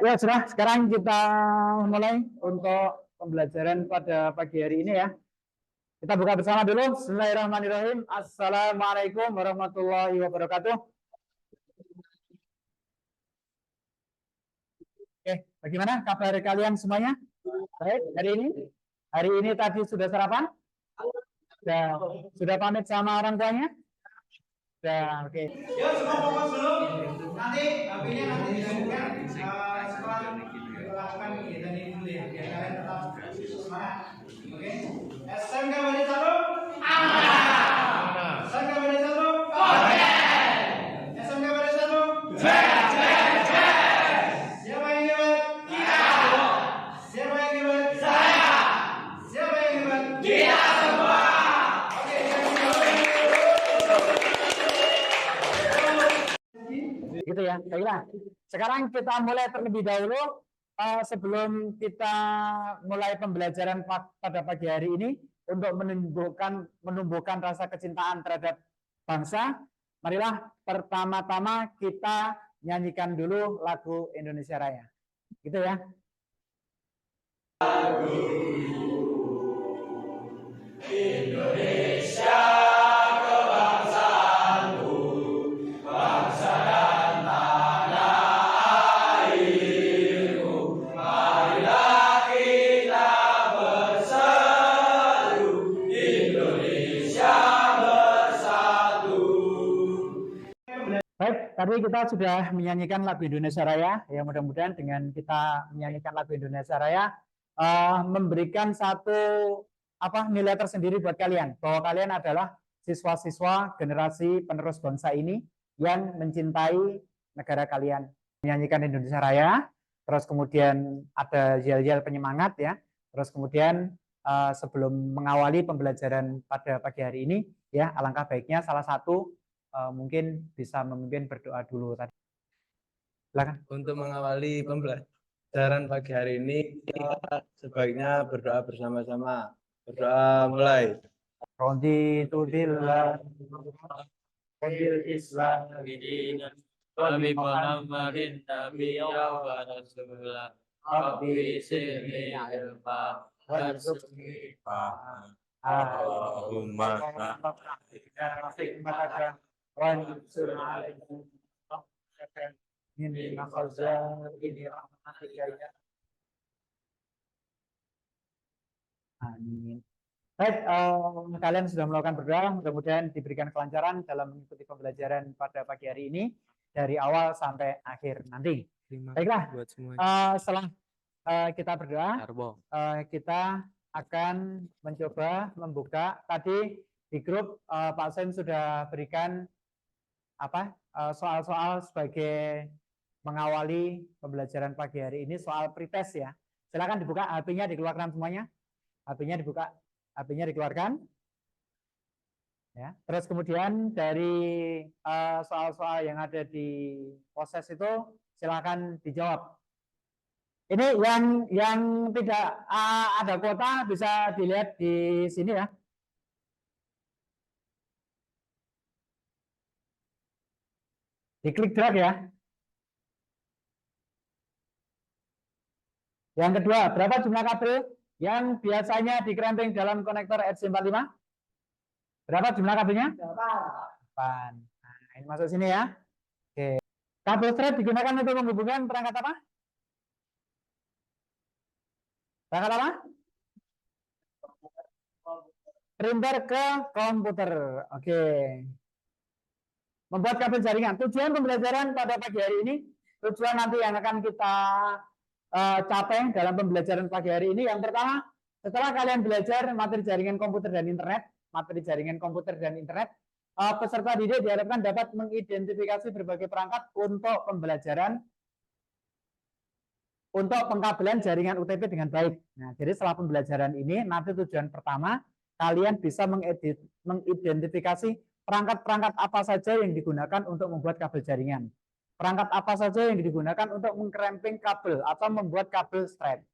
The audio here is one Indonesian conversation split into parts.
Ya, sudah. Sekarang kita mulai untuk pembelajaran pada pagi hari ini ya. Kita buka bersama dulu. Bismillahirrahmanirrahim. Assalamualaikum warahmatullahi wabarakatuh. Oke, bagaimana kabar kalian semuanya? Baik, hari ini tadi sudah sarapan? Sudah pamit sama orang tuanya? Sudah, oke. Ya, semua fokus dulu. Nanti HP-nya nanti disambungkan setelah melakukan kegiatan ini dulu ya. Biar kalian tetap semangat. Oke. SMK Bani Satu. Aman. SMK Bani Satu. Oke. SMK Bani Satu. Cek. Siapa yang hebat? Kita. Siapa yang hebat? Saya. Siapa yang hebat? Kita semua. Gitu ya, baiklah. Sekarang kita mulai terlebih dahulu. Sebelum kita mulai pembelajaran pada pagi hari ini untuk menumbuhkan rasa kecintaan terhadap bangsa, marilah pertama-tama kita nyanyikan dulu lagu Indonesia Raya. Gitu ya. Indonesia. Tadi kita sudah menyanyikan lagu Indonesia Raya, ya mudah-mudahan dengan kita menyanyikan lagu Indonesia Raya memberikan satu nilai tersendiri buat kalian, bahwa kalian adalah siswa-siswa generasi penerus bangsa ini yang mencintai negara kalian. Menyanyikan Indonesia Raya, terus kemudian ada yel-yel penyemangat ya, terus kemudian sebelum mengawali pembelajaran pada pagi hari ini, ya alangkah baiknya salah satu mungkin bisa memimpin berdoa dulu tadi. Silakan. Untuk mengawali pembelajaran pagi hari ini, kita sebaiknya berdoa bersama-sama. Berdoa mulai. Raditu billah bil Islam wa bi Muhammadin nabiyyan wa rasulah. Rabbi sirni ilma warzuqni fahma. Allahumma wansur alaikum ini ini rahmatika. Amin. Baik, kalian sudah melakukan berdoa, mudah-mudahan diberikan kelancaran dalam mengikuti pembelajaran pada pagi hari ini dari awal sampai akhir nanti. Baiklah, setelah kita berdoa, kita akan mencoba membuka. Tadi di grup Pak Sem sudah berikan soal-soal sebagai mengawali pembelajaran pagi hari ini, soal pretest ya. Silakan dibuka, HP-nya dikeluarkan semuanya. HP-nya dibuka, HP-nya dikeluarkan. Ya. Terus kemudian dari soal-soal yang ada di proses itu silakan dijawab. Ini yang tidak ada kuota bisa dilihat di sini ya. Diklik drag ya. Yang kedua, berapa jumlah kabel yang biasanya dikeremping dalam konektor RJ45? Berapa jumlah kabelnya? 8. Nah, ini masuk sini ya. Oke. Kabel thread digunakan untuk menghubungkan perangkat apa? Perangkat apa? Printer ke komputer. Oke. Membuat kabel jaringan. Tujuan pembelajaran pada pagi hari ini, tujuan nanti yang akan kita capai dalam pembelajaran pagi hari ini. Yang pertama, setelah kalian belajar materi jaringan komputer dan internet, peserta didik diharapkan dapat mengidentifikasi berbagai perangkat untuk pembelajaran untuk pengkabelan jaringan UTP dengan baik. Nah, jadi setelah pembelajaran ini, nanti tujuan pertama, kalian bisa mengidentifikasi perangkat-perangkat apa saja yang digunakan untuk membuat kabel jaringan. Perangkat apa saja yang digunakan untuk mengkremping kabel atau membuat kabel straight.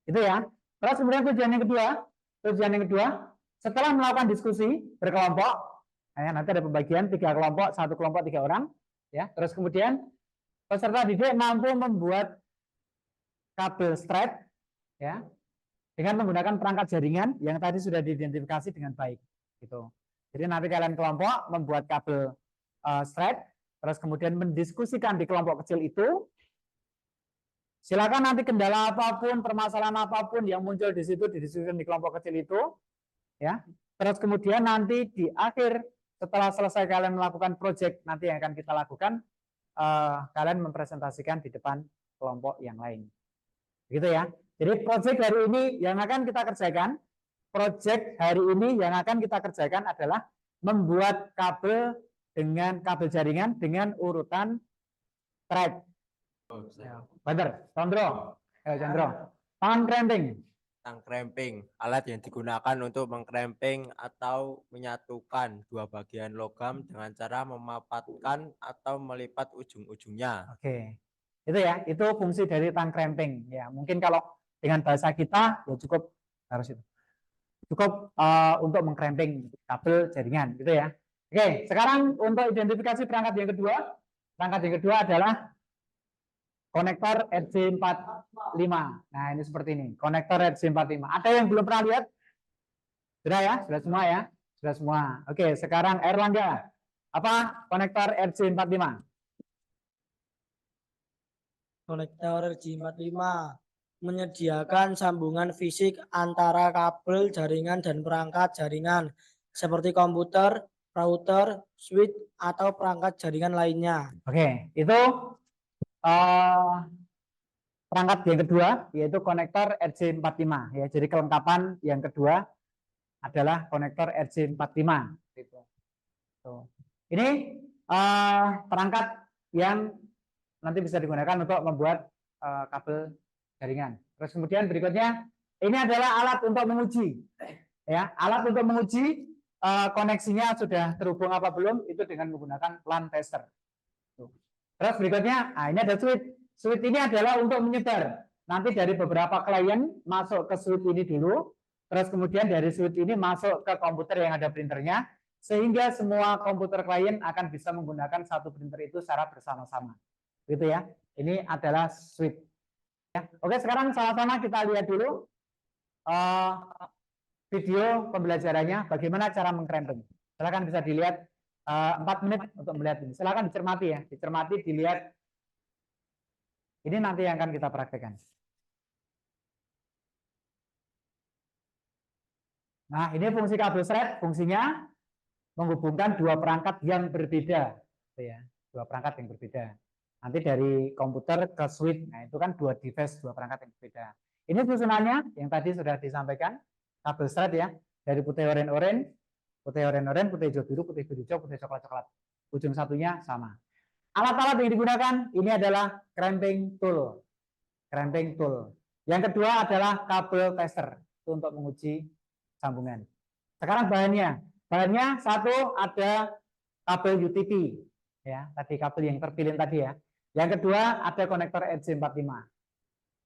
Itu ya. Terus kemudian tujuan yang kedua, setelah melakukan diskusi berkelompok, nanti ada pembagian 3 kelompok, 1 kelompok 3 orang, ya. Terus kemudian peserta didik mampu membuat kabel straight ya dengan menggunakan perangkat jaringan yang tadi sudah diidentifikasi dengan baik gitu. Jadi nanti kalian kelompok membuat kabel straight, terus kemudian mendiskusikan di kelompok kecil itu. Silakan nanti kendala apapun, permasalahan apapun yang muncul di situ didiskusikan di kelompok kecil itu, ya. Terus kemudian nanti di akhir setelah selesai kalian melakukan project nanti yang akan kita lakukan, kalian mempresentasikan di depan kelompok yang lain, gitu ya. Jadi project hari ini yang akan kita kerjakan, adalah membuat kabel jaringan dengan urutan thread. Benar, Chandro. Tangan cramping. Tang cramping, alat yang digunakan untuk mengcramping atau menyatukan dua bagian logam dengan cara memapatkan atau melipat ujung-ujungnya. Oke. Itu ya, itu fungsi dari tang cramping. Ya, mungkin kalau dengan bahasa kita ya cukup harus itu. Cukup untuk mengcramping kabel jaringan gitu ya. Oke, sekarang untuk identifikasi perangkat yang kedua. Perangkat yang kedua adalah konektor RJ45. Nah, ini seperti ini. Konektor RJ45. Ada yang belum pernah lihat? Sudah ya? Sudah semua ya? Sudah semua. Oke, sekarang Erlangga. Apa konektor RJ45? Konektor RJ45 menyediakan sambungan fisik antara kabel jaringan dan perangkat jaringan seperti komputer, router, switch, atau perangkat jaringan lainnya. Oke, itu perangkat yang kedua yaitu konektor RJ45 ya. Jadi kelengkapan yang kedua adalah konektor RJ45 gitu. Ini perangkat yang nanti bisa digunakan untuk membuat kabel jaringan. Terus kemudian berikutnya ini adalah alat untuk menguji ya, alat untuk menguji koneksinya sudah terhubung apa belum itu dengan menggunakan LAN tester. Terus berikutnya, ini ada switch. Switch ini adalah untuk menyebar. Nanti dari beberapa klien masuk ke switch ini dulu, terus kemudian dari switch ini masuk ke komputer yang ada printernya, sehingga semua komputer klien akan bisa menggunakan satu printer itu secara bersama-sama. Gitu ya. Ini adalah switch. Ya. Oke, sekarang sama-sama kita lihat dulu video pembelajarannya, bagaimana cara mengcramping. Silakan bisa dilihat 4 menit untuk melihat ini. Silakan dicermati ya, dicermati, dilihat. Ini nanti yang akan kita praktekkan. Nah, ini fungsi kabel thread, fungsinya menghubungkan dua perangkat yang berbeda, ya, dua perangkat yang berbeda. Nanti dari komputer ke switch, nah itu kan dua device, dua perangkat yang berbeda. Ini susunannya yang tadi sudah disampaikan, kabel thread ya, dari putih oranye, putih hijau biru, putih biru hijau, putih coklat. Ujung satunya sama. Alat-alat yang digunakan ini adalah cramping tool. Cramping tool. Yang kedua adalah kabel tester itu untuk menguji sambungan. Sekarang bahannya. Bahannya satu ada kabel UTP ya, tadi kabel yang terpilih tadi ya. Yang kedua ada konektor RJ45.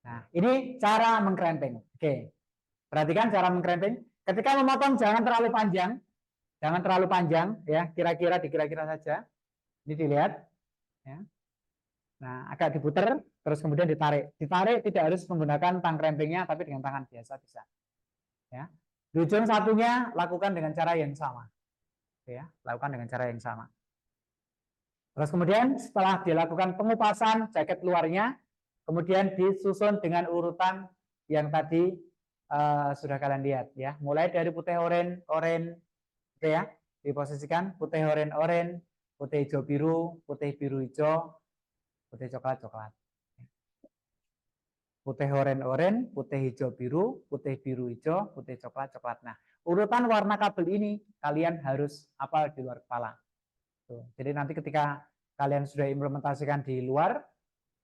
Nah, ini cara mengcramping. Oke. Perhatikan cara mengcramping. Ketika memotong jangan terlalu panjang. Jangan terlalu panjang ya, dikira-kira saja. Ini dilihat ya. Nah, agak diputer terus kemudian ditarik. Ditarik tidak harus menggunakan tang crampingnya tapi dengan tangan biasa bisa. Ya. Di ujung satunya lakukan dengan cara yang sama. Ya, lakukan dengan cara yang sama. Terus kemudian setelah dilakukan pengupasan jaket luarnya, kemudian disusun dengan urutan yang tadi sudah kalian lihat ya. Mulai dari putih oranye gitu ya, diposisikan putih oranye, putih hijau biru, putih biru hijau, putih coklat. Putih oranye, putih hijau biru, putih biru hijau, putih coklat. Nah, urutan warna kabel ini kalian harus hafal di luar kepala. Tuh. Jadi nanti ketika kalian sudah implementasikan di luar,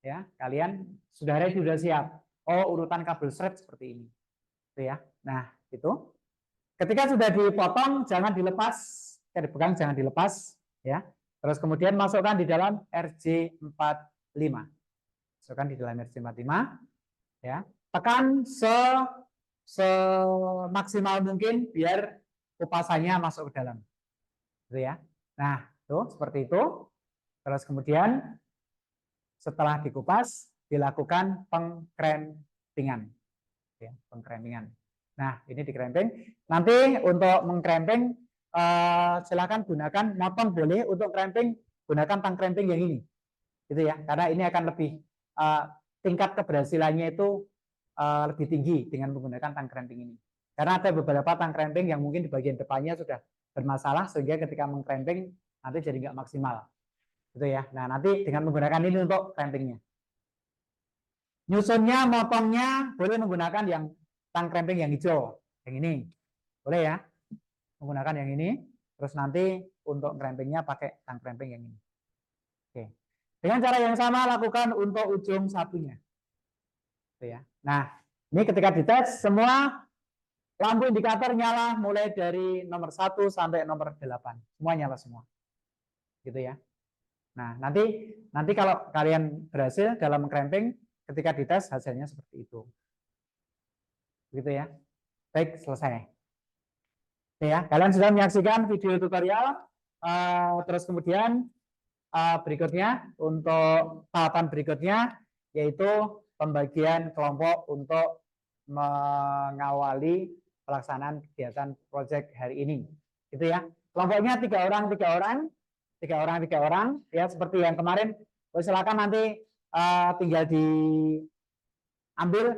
ya kalian sudah ready, sudah siap. Oh, urutan kabel thread seperti ini. Tuh ya. Nah, itu. Ketika sudah dipotong, jangan dilepas, dipegang, jangan dilepas, ya. Terus kemudian masukkan di dalam RJ45. Masukkan di dalam RJ45, ya. Tekan semaksimal mungkin biar kupasannya masuk ke dalam, gitu ya. Nah, tuh seperti itu. Terus kemudian setelah dikupas, dilakukan pengkrempingan. Ya, pengkrempingan. Nah, ini dikremping. Nanti untuk mengkremping silakan gunakan motong boleh, untuk kremping gunakan tang kremping yang ini. Gitu ya. Karena ini akan lebih tingkat keberhasilannya itu lebih tinggi dengan menggunakan tang kremping ini. Karena ada beberapa tang kremping yang mungkin di bagian depannya sudah bermasalah sehingga ketika mengkremping nanti jadi nggak maksimal. Gitu ya. Nah, nanti dengan menggunakan ini untuk krempingnya. Nyusunnya, motongnya boleh menggunakan yang tang kremping yang hijau, yang ini. Boleh ya. Menggunakan yang ini, terus nanti untuk krempingnya pakai tang kremping yang ini. Oke. Dengan cara yang sama lakukan untuk ujung satunya. Gitu ya. Nah, ini ketika dites semua lampu indikator nyala mulai dari nomor 1 sampai nomor 8. Semua nyala semua. Gitu ya. Nah, nanti kalau kalian berhasil dalam mengkremping, ketika dites hasilnya seperti itu. Begitu ya. Baik, selesai. Oke ya, kalian sudah menyaksikan video tutorial. Terus kemudian berikutnya untuk tahapan berikutnya yaitu pembagian kelompok untuk mengawali pelaksanaan kegiatan proyek hari ini. Gitu ya. Kelompoknya 3 orang ya, seperti yang kemarin. Silakan nanti tinggal diambil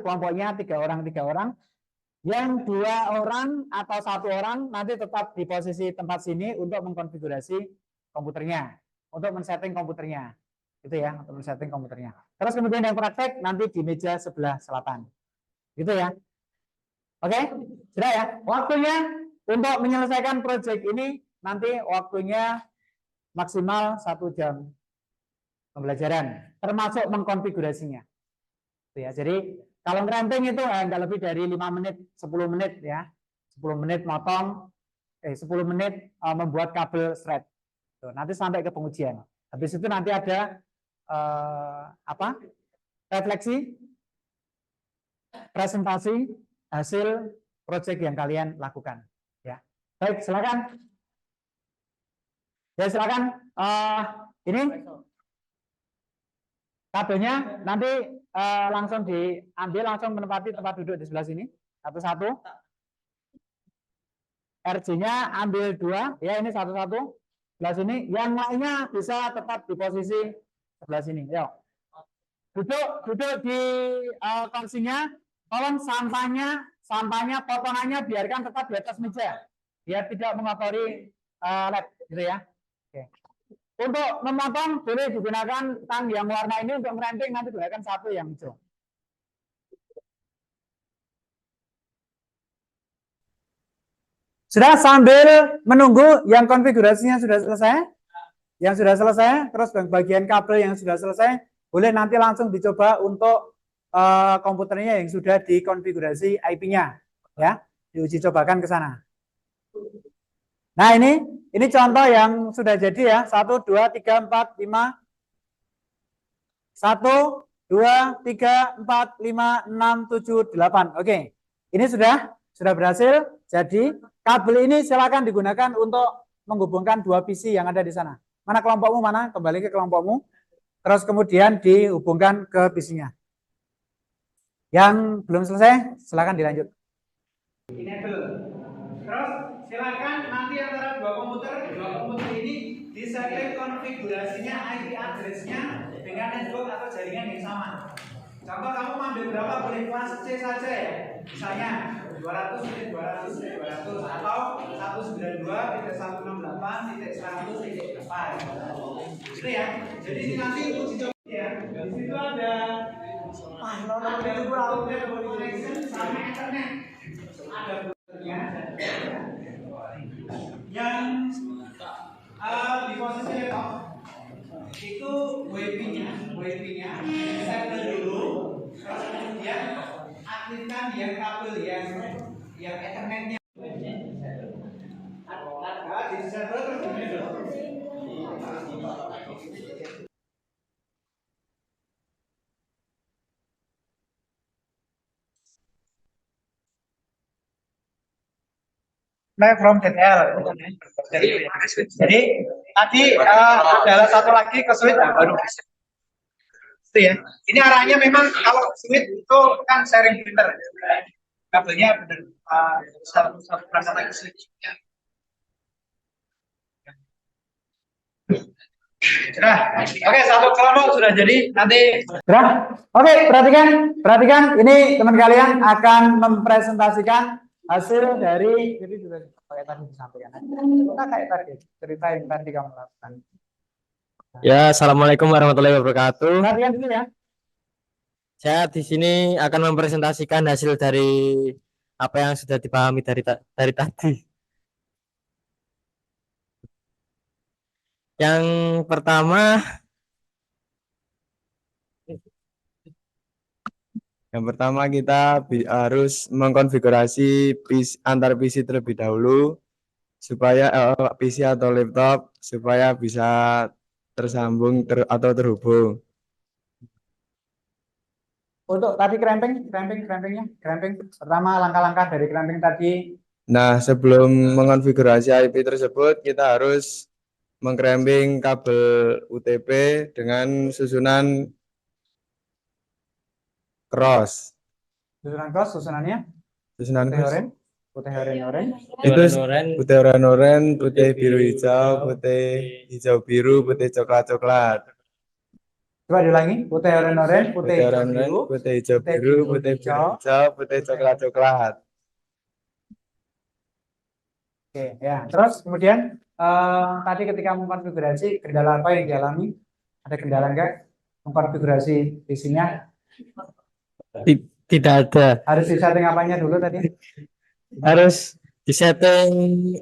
kelompoknya 3 orang. Yang 2 orang atau 1 orang nanti tetap di posisi tempat sini untuk mengkonfigurasi komputernya, untuk men-setting komputernya, gitu ya, untuk men-setting komputernya. Terus kemudian yang praktek nanti di meja sebelah selatan, gitu ya. Oke, sudah ya. Waktunya untuk menyelesaikan proyek ini nanti waktunya maksimal 1 jam pembelajaran, termasuk mengkonfigurasinya. Gitu ya. Jadi kalau ngeremping itu nggak lebih dari 5 menit, 10 menit ya. 10 menit motong, 10 menit membuat kabel thread. Tuh, nanti sampai ke pengujian. Habis itu nanti ada refleksi, presentasi hasil proyek yang kalian lakukan. Ya, baik, silakan. Ya, silakan. Ini kabelnya nanti langsung diambil, langsung menempati tempat duduk di sebelah sini satu-satu. RJ-nya ambil 2 ya, ini satu-satu sebelah sini. Yang lainnya bisa tetap di posisi sebelah sini. Yuk, duduk di kursinya. Tolong sampahnya potongannya biarkan tetap di atas meja biar tidak mengotori lab, gitu ya. Oke. Untuk memotong boleh digunakan tang yang warna ini, untuk meremping nanti gunakan 1 yang hijau. Sudah, sambil menunggu yang konfigurasinya sudah selesai, terus bagian kabel yang sudah selesai, boleh nanti langsung dicoba untuk komputernya yang sudah dikonfigurasi IP-nya, ya, diuji cobakan ke sana. Nah, ini contoh yang sudah jadi ya. 1, 2, 3, 4, 5. 1, 2, 3, 4, 5, 6, 7, 8. Oke. Ini sudah berhasil. Jadi, kabel ini silakan digunakan untuk menghubungkan 2 PC yang ada di sana. Mana kelompokmu mana? Kembali ke kelompokmu. Terus kemudian dihubungkan ke PC-nya. Yang belum selesai, silakan dilanjut. Enable. Terus silakan nanti antara 2 komputer ini disetting konfigurasinya, IP address-nya dengan network atau jaringan yang sama. Contoh, kamu ambil berapa, boleh kelas C saja ya. Misalnya 200.200.200 atau 192.168.100.8. Itu ya. Jadi ini nanti uji coba ya. Di situ ada connection sama internet. Ada yang di posisi laptop itu WiFi-nya disable dulu, terus kemudian aktifkan yang kabel yang Ethernet-nya. Di disable terus di-enable. From ZL. Jadi tadi adalah satu lagi ke switch baru. Itu ya. Ini arahnya memang kalau switch itu kan sharing printer. Kabelnya benar satu satu perangkat lagi switch. Sudah. Oke, satu kelompok sudah jadi. Nanti Sudah? Oke, perhatikan ini teman kalian akan mempresentasikan hasil dari jadi juga kayak tadi disampaikan. Kita kayak tadi cerita yang tadi kamu lakukan. Ya, assalamualaikum warahmatullahi wabarakatuh. Perhatikan dulu ya. Saya di sini akan mempresentasikan hasil dari apa yang sudah dipahami dari tadi. Yang pertama, kita harus mengkonfigurasi antar PC terlebih dahulu supaya PC atau laptop supaya bisa tersambung atau terhubung. Untuk tadi crampingnya. Pertama langkah-langkah dari cramping tadi. Nah, sebelum mengonfigurasi IP tersebut, kita harus mengcramping kabel UTP dengan susunan cross. Susunannya Susunan cross. putih oranye. Itu putih oranye, putih biru hijau, putih hijau biru, putih coklat coklat. Coba diulangi, putih oranye, putih hijau biru, putih hijau biru, putih biru hijau, putih coklat coklat. Oke, ya. Terus kemudian tadi ketika mengkonfigurasi kendala apa yang dialami? Ada kendala enggak? Mengkonfigurasi isinya? Tidak ada. Harus disetting apanya dulu tadi? Harus disetting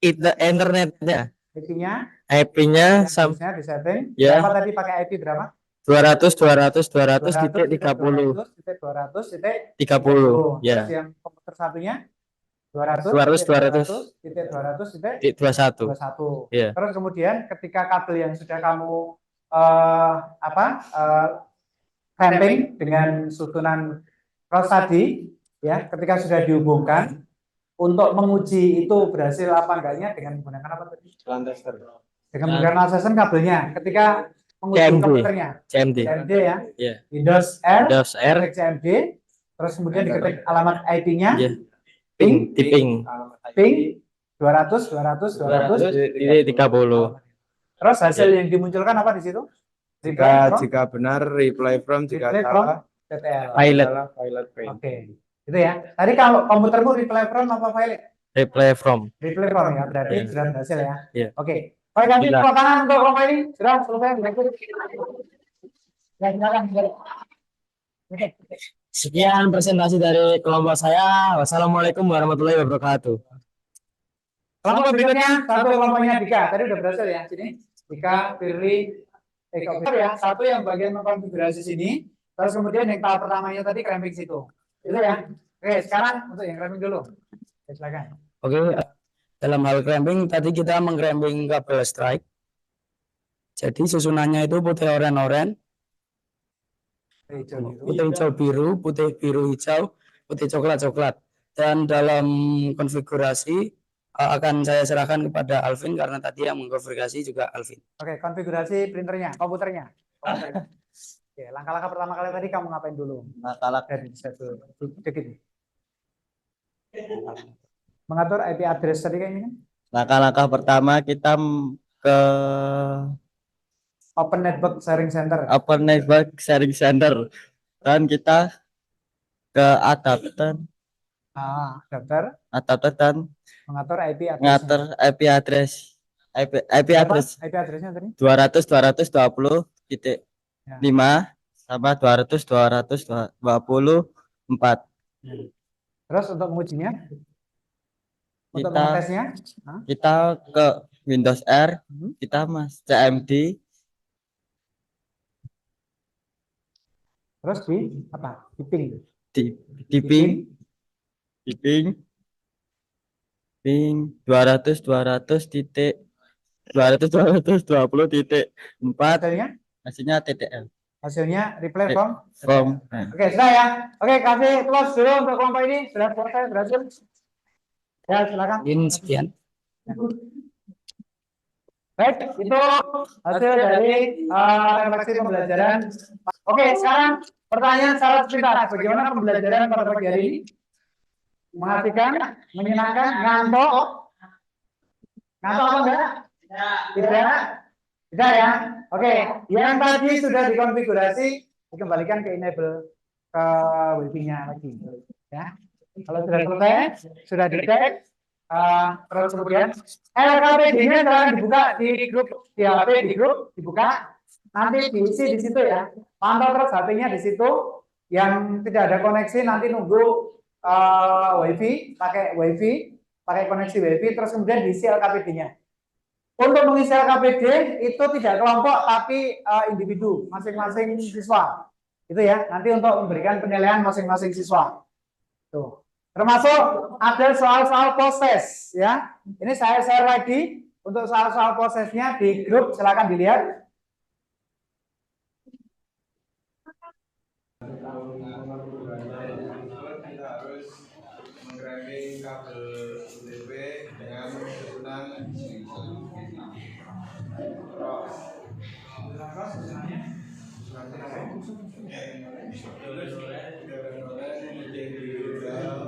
internetnya. IP-nya? IP-nya Harusnya disetting. Ya. Berapa tadi pakai IP berapa? 200 titik 30. 200 30. Ya. Terus yang komputer satunya 200 titik 21. 21. Ya. Terus kemudian ketika kabel yang sudah kamu cramping dengan susunan cross tadi, ya, ketika sudah dihubungkan untuk menguji itu berhasil apa enggaknya dengan menggunakan apa tadi? Dengan menggunakan assessment kabelnya. Ketika menguji komputernya, CMD ya, Windows R, CMD, terus kemudian diketik alamat IP-nya, ping 200 30. Terus hasil yang dimunculkan apa di situ? Jika benar reply from, jika salah pilot. Oke, itu ya. Tadi kalau komputermu reply from apa pilot? Reply from ya, berarti sudah berhasil ya. Iya. Oke. Baik, kasih tepuk tangan untuk kelompok ini. Sudah selesai. Ya, silakan. Sekian presentasi dari kelompok saya. Wassalamualaikum warahmatullahi wabarakatuh. Kelompok berikutnya, satu kelompoknya Dika. Tadi udah berhasil ya. Sini. Dika, Firly, ya. Satu yang bagian mengkonfigurasi sini. Terus kemudian yang tahap pertamanya tadi cramping situ. Itu ya. Oke, sekarang untuk yang cramping dulu. Oke, silakan. Oke, dalam hal cramping tadi kita mengcramping kabel strike. Jadi susunannya itu putih oranye, putih hijau biru, putih biru hijau, putih coklat coklat. Dan dalam konfigurasi akan saya serahkan kepada Alvin karena tadi yang mengkonfigurasi juga Alvin. Oke, konfigurasi printernya, komputernya. Oke, langkah-langkah pertama kali tadi kamu ngapain dulu? Langkah-langkah Dikit. Mengatur IP address tadi kayak ini kan? Langkah-langkah pertama kita ke Open Network Sharing Center. Dan kita ke adapter dan Mengatur IP address. IP address IP addressnya tadi? 200.220.5 sama 200.224. Terus untuk mengujinya? Untuk mengetesnya? Kita ke Windows R, kita CMD. Terus di apa? Di ping. Di ping 200.220.4. Hasilnya TTL. Hasilnya reply from. Nah. Oke, sudah ya. Oke, kasih close dulu untuk kelompok ini. Sudah selesai, berhasil. Ya, silakan. Sekian. Baik, itu hasil dari refleksi pembelajaran. Oke, sekarang pertanyaan secara sepintas. Bagaimana pembelajaran pada pagi hari ini? Mengasihkan, menyenangkan, ngantuk? Ngantuk apa enggak? Tidak? Tidak ya? Oke, yang tadi sudah dikonfigurasi, dikembalikan ke enable ke wifi-nya lagi. Ya. Kalau sudah selesai, sudah dicek, terus kemudian LKPD-nya silahkan dibuka di grup di HP, di grup dibuka, nanti diisi di situ ya. Pantau terus HP-nya di situ. Yang tidak ada koneksi nanti nunggu wifi, pakai koneksi wifi, terus kemudian diisi LKPD-nya. Untuk mengisi LKPD itu tidak kelompok tapi individu, masing-masing siswa. Itu ya, nanti untuk memberikan penilaian masing-masing siswa. Tuh. Termasuk ada soal-soal proses ya. Ini saya share lagi untuk soal-soal prosesnya di grup, silakan dilihat. Kita harus mengcramming kabel UTP dengan susunan terus